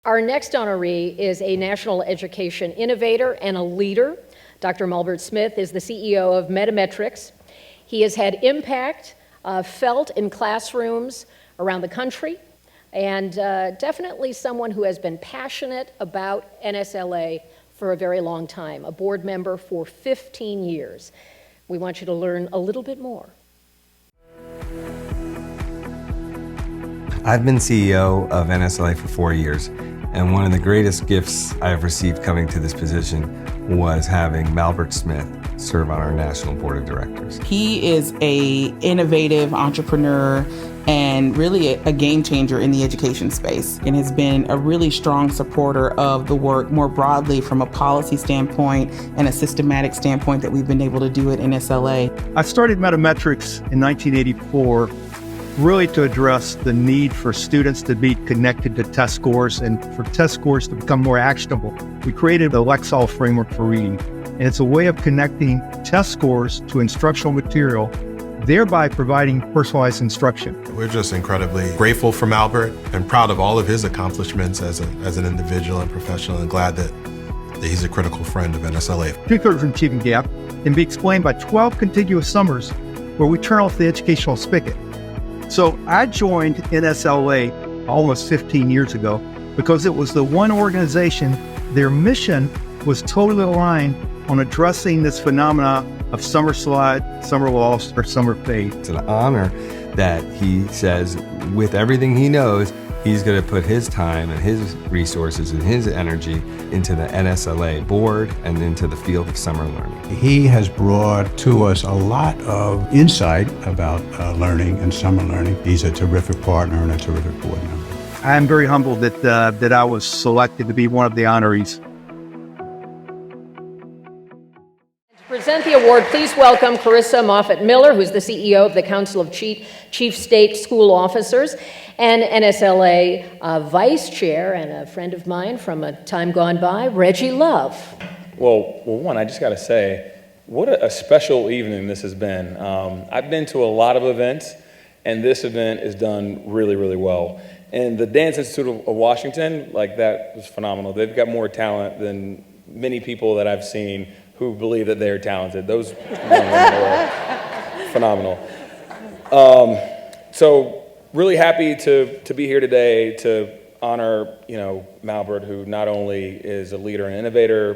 Our next honoree is a national education innovator and a leader. Dr. Malbert Smith is the CEO of Metametrics. He has had impact felt in classrooms around the country, and definitely someone who has been passionate about NSLA for a very long time, a board member for 15 years. We want you to learn a little bit more. I've been CEO of NSLA for 4 years, and one of the greatest gifts I've received coming to this position was having Malbert Smith serve on our national board of directors. He is an innovative entrepreneur and really a game changer in the education space, and has been a really strong supporter of the work more broadly from a policy standpoint and a systematic standpoint that we've been able to do at NSLA. I started Metametrics in 1984 really to address the need for students to be connected to test scores and for test scores to become more actionable. We created the Lexall framework for reading, and it's a way of connecting test scores to instructional material, thereby providing personalized instruction. We're just incredibly grateful for Malbert and proud of all of his accomplishments as an individual and professional, and glad that he's a critical friend of NSLA. 2/3 of achieving gap can be explained by 12 contiguous summers where we turn off the educational spigot. So I joined NSLA almost 15 years ago because it was the one organization, their mission was totally aligned on addressing this phenomena of summer slide, summer loss, or summer fade. It's an honor that he says, with everything he knows, he's going to put his time and his resources and his energy into the NSLA board and into the field of summer learning. He has brought to us a lot of insight about learning and summer learning. He's a terrific partner and a terrific board member. I am very humbled that I was selected to be one of the honorees. To present the award, please welcome Carissa Moffett-Miller, who's the CEO of the Council of Chief State School Officers, and NSLA Vice Chair and a friend of mine from a time gone by, Reggie Love. Well, one, I just got to say, what a special evening this has been. I've been to a lot of events, and this event is done really, really well. And the Dance Institute of Washington, that was phenomenal. They've got more talent than many people that I've seen who believe that they're talented. Those were phenomenal. So really happy to be here today to honor, Malbert, who not only is a leader and innovator,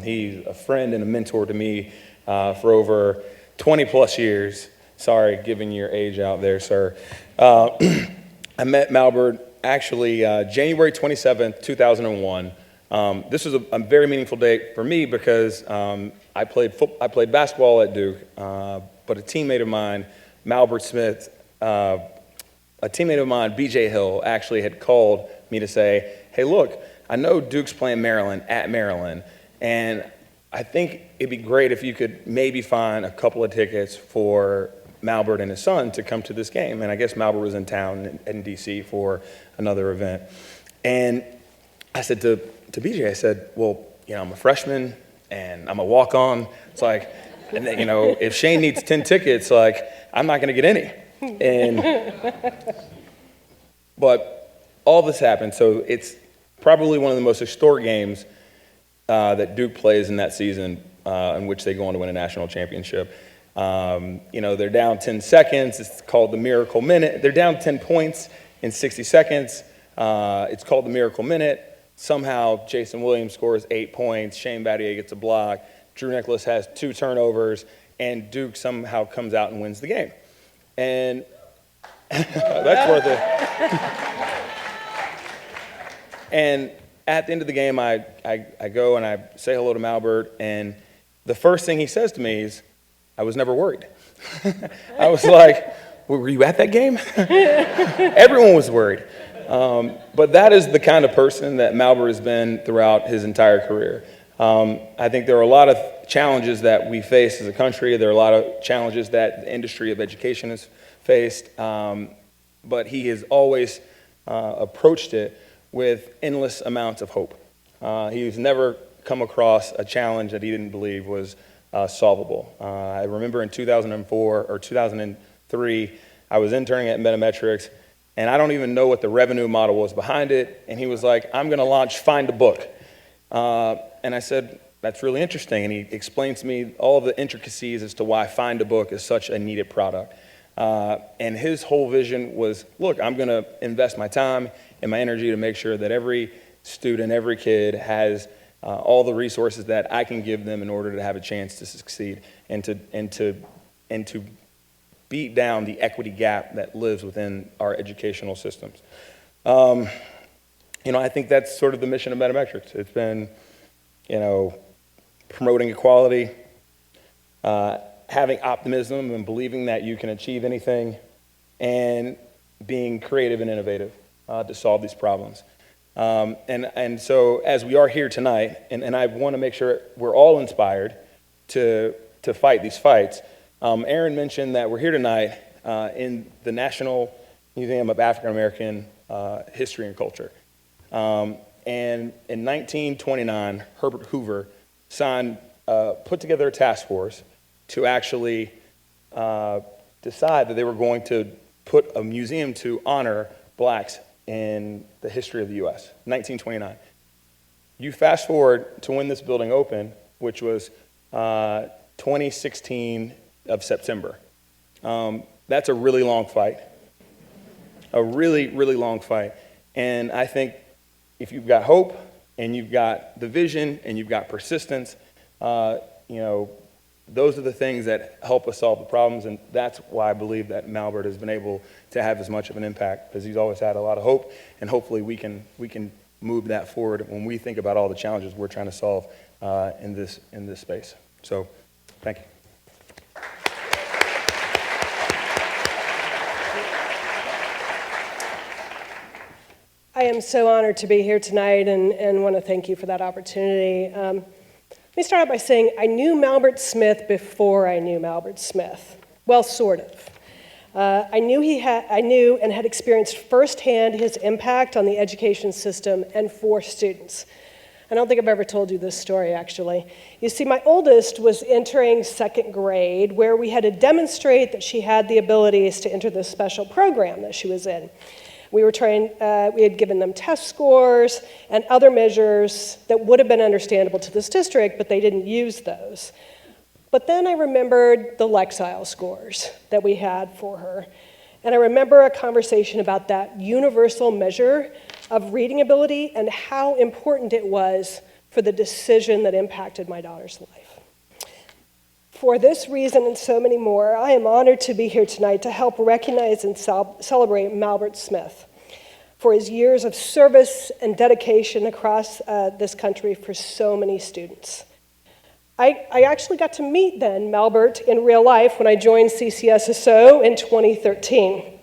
he's a friend and a mentor to me for over 20 plus years. Sorry, giving your age out there, sir. I met Malbert actually January 27th, 2001. This was a very meaningful day for me because I played basketball at Duke, but a teammate of mine, Malbert Smith, a teammate of mine, BJ Hill, actually had called me to say, hey, look, I know Duke's playing Maryland at Maryland, and I think it'd be great if you could maybe find a couple of tickets for Malbert and his son to come to this game. And I guess Malbert was in town in D.C. for another event. And I said to BJ, I said, well, I'm a freshman and I'm a walk-on. It's like, and then, if Shane needs 10 tickets, I'm not going to get any. But all this happened, so it's probably one of the most historic games that Duke plays in that season, in which they go on to win a national championship. They're down 10 seconds. It's called the Miracle Minute. They're down 10 points in 60 seconds. It's called the Miracle Minute. Somehow, Jason Williams scores 8 points. Shane Battier gets a block. Drew Nicholas has 2 turnovers. And Duke somehow comes out and wins the game. And that's worth it. And at the end of the game, I go and I say hello to Malbert. And the first thing he says to me is, I was never worried. I was like, were you at that game? Everyone was worried. But that is the kind of person that Malbert has been throughout his entire career. I think there are a lot of challenges that we face as a country. There are a lot of challenges that the industry of education has faced. But he has always approached it with endless amounts of hope. He's never come across a challenge that he didn't believe was solvable. I remember in 2004 or 2003, I was interning at Metametrics, And I don't even know what the revenue model was behind it. And he was like, I'm going to launch Find a Book. And I said, that's really interesting. And he explained to me all of the intricacies as to why Find a Book is such a needed product. And his whole vision was, look, I'm going to invest my time and my energy to make sure that every student, every kid has all the resources that I can give them in order to have a chance to succeed and to beat down the equity gap that lives within our educational systems. I think that's sort of the mission of Metametrics. It's been, promoting equality, having optimism and believing that you can achieve anything, and being creative and innovative to solve these problems. And so as we are here tonight, and I want to make sure we're all inspired to fight these fights, Aaron mentioned that we're here tonight in the National Museum of African American History and Culture. And in 1929, Herbert Hoover put together a task force to actually decide that they were going to put a museum to honor blacks in the history of the U.S., 1929. You fast forward to when this building opened, which was 2016 of September. That's a really long fight, a really, really long fight. And I think if you've got hope and you've got the vision and you've got persistence, those are the things that help us solve the problems, and that's why I believe that Malbert has been able to have as much of an impact, because he's always had a lot of hope, and hopefully we can move that forward when we think about all the challenges we're trying to solve in this space. So, thank you. I am so honored to be here tonight and want to thank you for that opportunity. Let me start out by saying I knew Malbert Smith before I knew Malbert Smith. Well, sort of. I knew and had experienced firsthand his impact on the education system and for students. I don't think I've ever told you this story, actually. You see, my oldest was entering second grade, where we had to demonstrate that she had the abilities to enter this special program that she was in. We had given them test scores and other measures that would have been understandable to this district, but they didn't use those. But then I remembered the Lexile scores that we had for her. And I remember a conversation about that universal measure of reading ability and how important it was for the decision that impacted my daughter's life. For this reason and so many more, I am honored to be here tonight to help recognize and celebrate Malbert Smith for his years of service and dedication across this country for so many students. I actually got to meet then Malbert in real life when I joined CCSSO in 2013.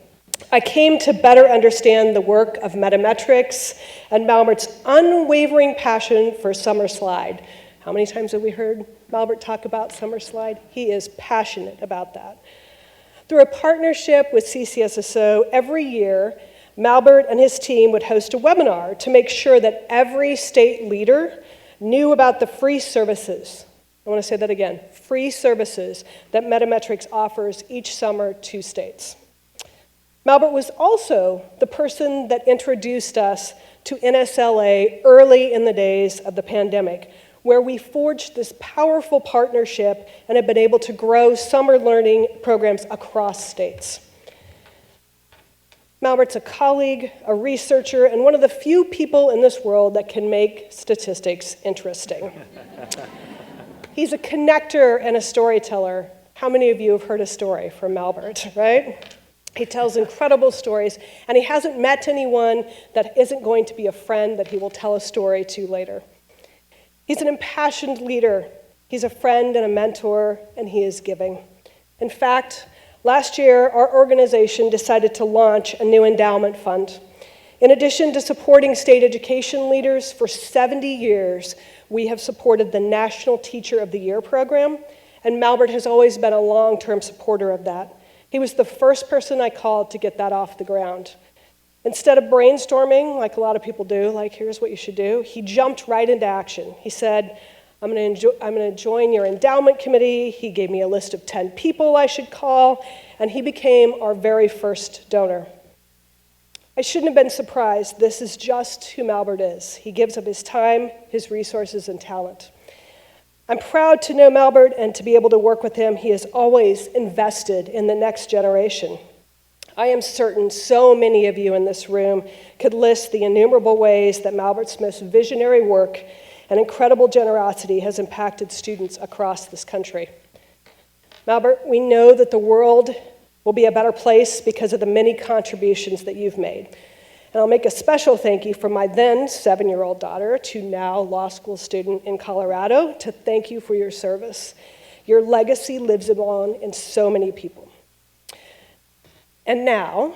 I came to better understand the work of Metametrics and Malbert's unwavering passion for Summer Slide. How many times have we heard Malbert talk about Summer Slide? He is passionate about that. Through a partnership with CCSSO, every year, Malbert and his team would host a webinar to make sure that every state leader knew about the free services. I want to say that again, free services that Metametrics offers each summer to states. Malbert was also the person that introduced us to NSLA early in the days of the pandemic, where we forged this powerful partnership and have been able to grow summer learning programs across states. Malbert's a colleague, a researcher, and one of the few people in this world that can make statistics interesting. He's a connector and a storyteller. How many of you have heard a story from Malbert, right? He tells incredible stories, and he hasn't met anyone that isn't going to be a friend that he will tell a story to later. He's an impassioned leader. He's a friend and a mentor, and he is giving. In fact, last year, our organization decided to launch a new endowment fund. In addition to supporting state education leaders, for 70 years, we have supported the National Teacher of the Year program, and Malbert has always been a long-term supporter of that. He was the first person I called to get that off the ground. Instead of brainstorming, like a lot of people do, like here's what you should do, he jumped right into action. He said, I'm going to join your endowment committee. He gave me a list of 10 people I should call, and he became our very first donor. I shouldn't have been surprised. This is just who Malbert is. He gives of his time, his resources, and talent. I'm proud to know Malbert and to be able to work with him. He has always invested in the next generation. I am certain so many of you in this room could list the innumerable ways that Malbert Smith's visionary work and incredible generosity has impacted students across this country. Malbert, we know that the world will be a better place because of the many contributions that you've made. And I'll make a special thank you from my then 7-year-old daughter to now law school student in Colorado to thank you for your service. Your legacy lives on in so many people. And now,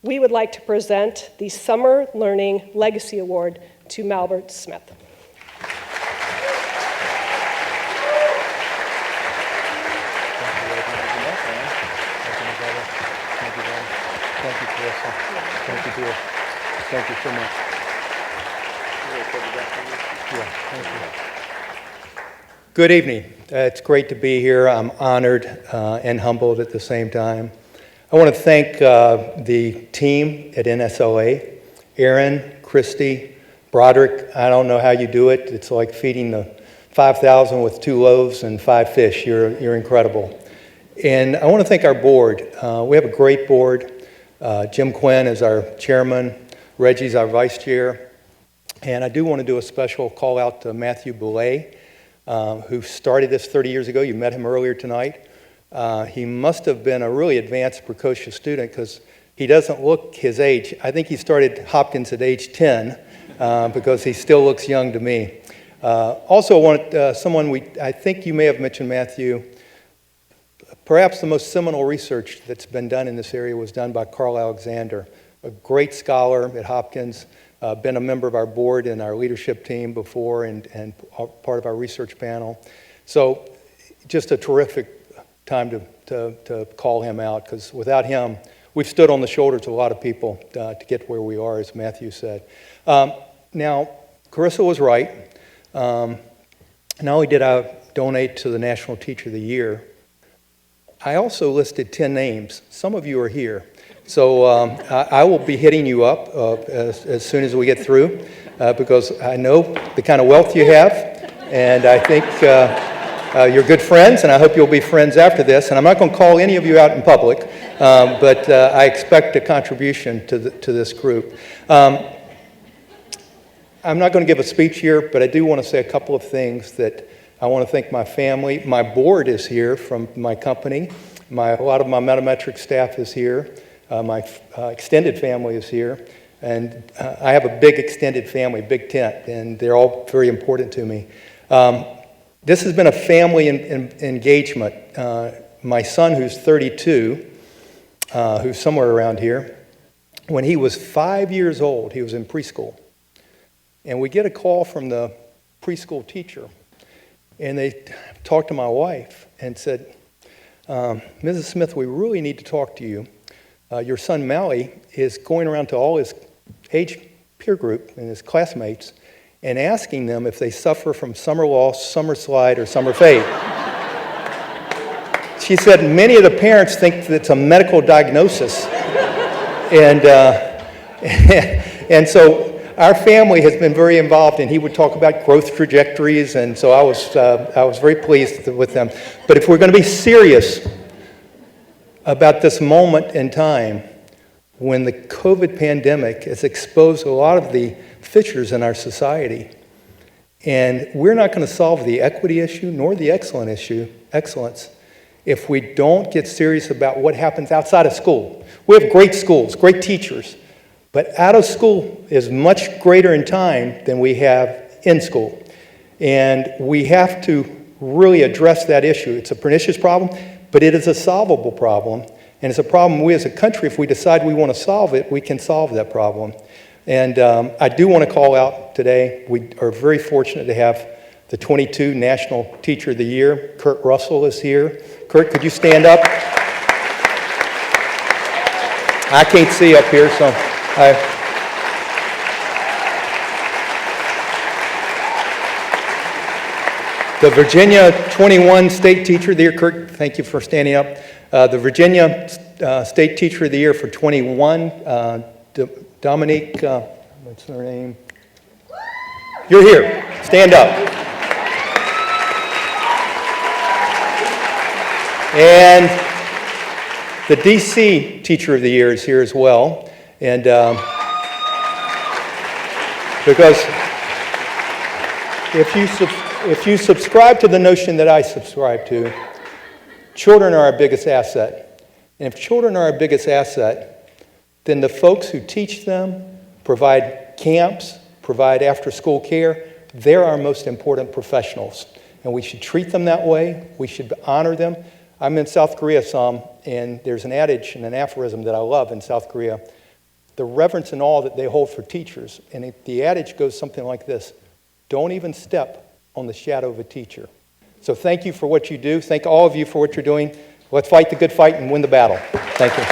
we would like to present the Summer Learning Legacy Award to Malbert Smith. Thank you, Carissa. Thank you, dear. Thank you so much. Yeah, thank you. Good evening. It's great to be here. I'm honored and humbled at the same time. I want to thank the team at NSLA, Aaron, Christy, Broderick. I don't know how you do it. It's like feeding the 5,000 with 2 loaves and 5 fish. You're incredible. And I want to thank our board. We have a great board. Jim Quinn is our chairman. Reggie's our vice chair. And I do want to do a special call out to Matthew Boulay, who started this 30 years ago. You met him earlier tonight. He must have been a really advanced, precocious student because he doesn't look his age. I think he started Hopkins at age 10 because he still looks young to me. Also, I want someone I think you may have mentioned, Matthew. Perhaps the most seminal research that's been done in this area was done by Carl Alexander, a great scholar at Hopkins, been a member of our board and our leadership team before and part of our research panel. So just a terrific time to call him out, because without him, we've stood on the shoulders of a lot of people to get where we are, as Matthew said. Now, Carissa was right. Not only did I donate to the National Teacher of the Year, I also listed 10 names. Some of you are here. So I will be hitting you up as soon as we get through because I know the kind of wealth you have, and I think you're good friends, and I hope you'll be friends after this. And I'm not going to call any of you out in public, but I expect a contribution to this group. I'm not going to give a speech here, but I do want to say a couple of things that I want to thank my family. My board is here from my company. A lot of my Metametrics staff is here. My extended family is here. And I have a big extended family, big tent, and they're all very important to me. This has been a family engagement. My son, who's 32, who's somewhere around here, when he was 5 years old, he was in preschool. And we get a call from the preschool teacher. And they talked to my wife and said, Mrs. Smith, we really need to talk to you. Your son, Mally, is going around to all his age peer group and his classmates and asking them if they suffer from summer loss, summer slide, or summer fade. She said many of the parents think that it's a medical diagnosis. And so our family has been very involved, and he would talk about growth trajectories, and so I was very pleased with them. But if we're going to be serious about this moment in time when the COVID pandemic has exposed a lot of the fissures in our society, and we're not going to solve the equity issue nor the excellence, if we don't get serious about what happens outside of school. We have great schools, great teachers, but out of school is much greater in time than we have in school. And we have to really address that issue. It's a pernicious problem, but it is a solvable problem. And it's a problem we as a country, if we decide we want to solve it, we can solve that problem. And I do want to call out today, we are very fortunate to have the 22 National Teacher of the Year. Kurt Russell is here. Kurt, could you stand up? I can't see up here, so the Virginia 21 State Teacher of the Year. Kurt, thank you for standing up. The Virginia State Teacher of the Year for 21, Dominique, what's her name? You're here. Stand up. And the DC Teacher of the Year is here as well. And because if you subscribe to the notion that I subscribe to, children are our biggest asset. And if children are our biggest asset, then the folks who teach them, provide camps, provide after-school care, they're our most important professionals. And we should treat them that way. We should honor them. I'm in South Korea some, and there's an adage and an aphorism that I love in South Korea, the reverence and awe that they hold for teachers. And the adage goes something like this: don't even step on the shadow of a teacher. So thank you for what you do. Thank all of you for what you're doing. Let's fight the good fight and win the battle. Thank you.